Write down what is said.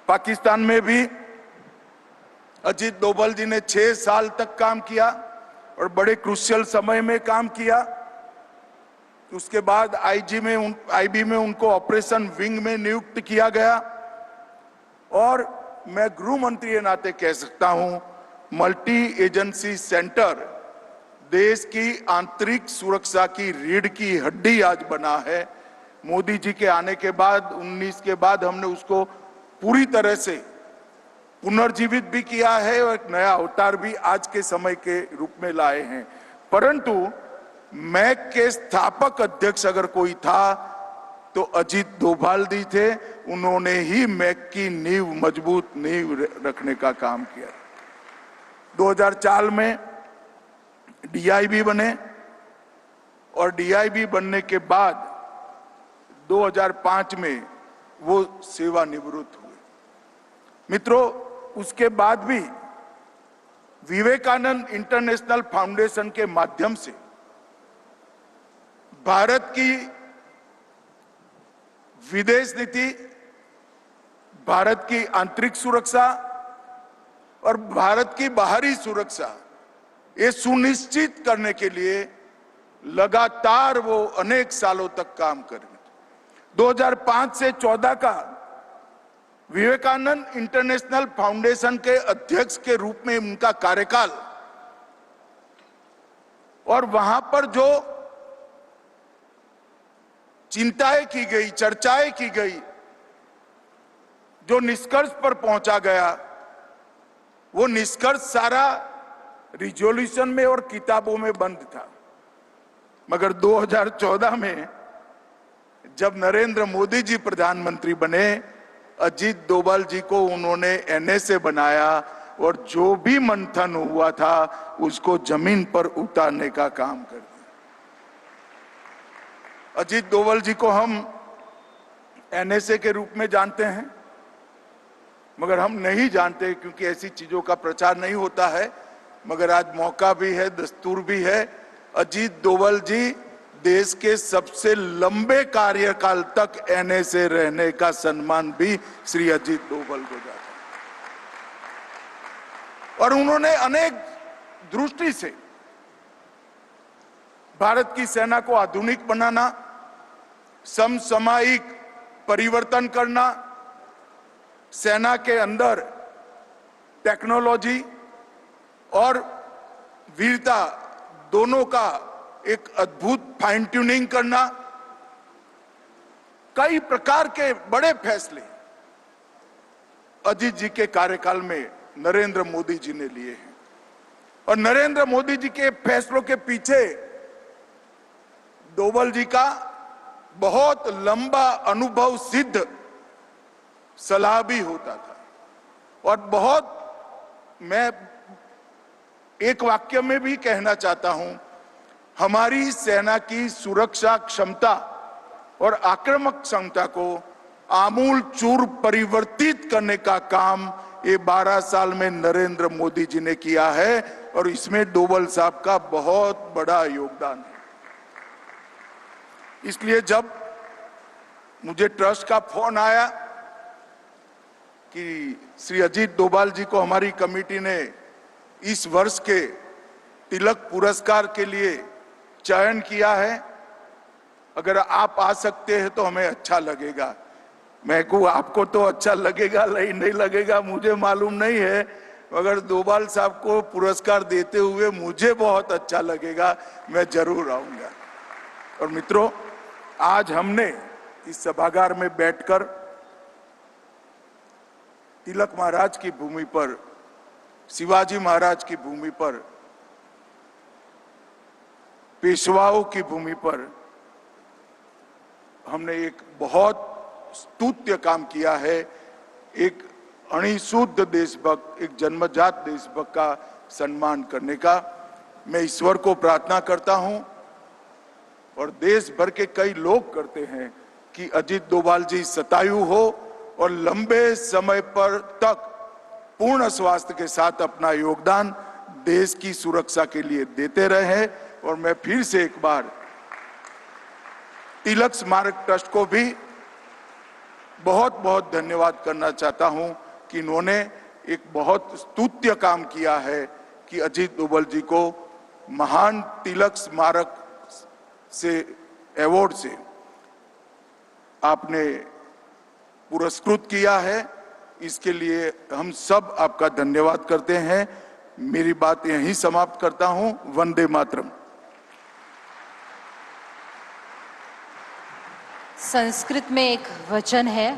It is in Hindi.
पाकिस्तान में भी अजीत डोभाल जी ने 6 साल तक काम किया और बड़े क्रूशियल समय में काम किया। उसके बाद आईबी में उनको ऑपरेशन विंग में नियुक्त किया गया और मैं गृह मंत्री के नाते कह सकता हूं, मल्टी एजेंसी सेंटर देश की आंतरिक सुरक्षा की रीढ़ की हड्डी आज बना है। मोदी जी के आने के बाद 19 के बाद हमने उसको पूरी तरह से पुनर्जीवित भी किया है और एक नया अवतार भी आज के समय के रूप में लाए हैं। परंतु मैक के स्थापक अध्यक्ष अगर कोई था तो अजीत डोभाल जी थे। उन्होंने ही मैक की नींव, मजबूत नींव रखने का काम किया। 2004 में डीआईबी बने और डीआईबी बनने के बाद 2005 में वो सेवानिवृत्त हुए। मित्रों, उसके बाद भी विवेकानंद इंटरनेशनल फाउंडेशन के माध्यम से भारत की विदेश नीति, भारत की आंतरिक सुरक्षा और भारत की बाहरी सुरक्षा ये सुनिश्चित करने के लिए लगातार वो अनेक सालों तक काम करेंगे। 2005 से 14 का विवेकानंद इंटरनेशनल फाउंडेशन के अध्यक्ष के रूप में उनका कार्यकाल और वहां पर जो चिंताएं की गई, चर्चाएं की गई, जो निष्कर्ष पर पहुंचा गया, वो निष्कर्ष सारा रिजोल्यूशन में और किताबों में बंद था। मगर 2014 में जब नरेंद्र मोदी जी प्रधानमंत्री बने, अजीत डोभाल जी को उन्होंने एनएसए बनाया और जो भी मंथन हुआ था उसको जमीन पर उतारने का काम कर दिया। अजीत डोभाल जी को हम एनएसए के रूप में जानते हैं, मगर हम नहीं जानते क्योंकि ऐसी चीजों का प्रचार नहीं होता है। मगर आज मौका भी है, दस्तूर भी है। अजीत डोभाल जी देश के सबसे लंबे कार्यकाल तक एनएसए रहने का सम्मान भी श्री अजीत डोभाल को जाता है। और उन्होंने अनेक दृष्टि से भारत की सेना को आधुनिक बनाना, समसामयिक परिवर्तन करना, सेना के अंदर टेक्नोलॉजी और वीरता दोनों का एक अद्भुत फाइन ट्यूनिंग करना, कई प्रकार के बड़े फैसले अजीत जी के कार्यकाल में नरेंद्र मोदी जी ने लिए हैं। और नरेंद्र मोदी जी के फैसलों के पीछे डोभाल जी का बहुत लंबा अनुभव सिद्ध सलाह भी होता था। और बहुत, मैं एक वाक्य में भी कहना चाहता हूं, हमारी सेना की सुरक्षा क्षमता और आक्रामक क्षमता को आमूल चूर परिवर्तित करने का काम ये 12 साल में नरेंद्र मोदी जी ने किया है और इसमें डोभाल साहब का बहुत बड़ा योगदान है। इसलिए जब मुझे ट्रस्ट का फोन आया कि श्री अजीत डोभाल जी को हमारी कमेटी ने इस वर्ष के तिलक पुरस्कार के लिए चयन किया है, अगर आप आ सकते हैं तो हमें अच्छा लगेगा। मैं कहूँ आपको तो अच्छा लगेगा नहीं लगेगा मुझे मालूम नहीं है, मगर डोभाल साहब को पुरस्कार देते हुए मुझे बहुत अच्छा लगेगा, मैं जरूर आऊंगा। और मित्रों, आज हमने इस सभागार में बैठकर तिलक महाराज की भूमि पर, शिवाजी महाराज की भूमि पर, पेशवाओं की भूमि पर हमने एक बहुत स्तुत्य काम किया है। एक अणिशुद्ध देशभक्त, एक जन्मजात देशभक्त का सम्मान करने का मैं ईश्वर को प्रार्थना करता हूं और देश भर के कई लोग करते हैं कि अजीत डोभाल जी शतायु हो और लंबे समय पर तक पूर्ण स्वास्थ्य के साथ अपना योगदान देश की सुरक्षा के लिए देते रहे। और मैं फिर से एक बार तिलक स्मारक ट्रस्ट को भी बहुत बहुत धन्यवाद करना चाहता हूं कि इन्होंने एक बहुत स्तुत्य काम किया है कि अजीत डोभाल जी को महान तिलक स्मारक से अवार्ड से आपने पुरस्कृत किया है। इसके लिए हम सब आपका धन्यवाद करते हैं। मेरी बात यहीं समाप्त करता हूं। वंदे मातरम। संस्कृत में एक वचन है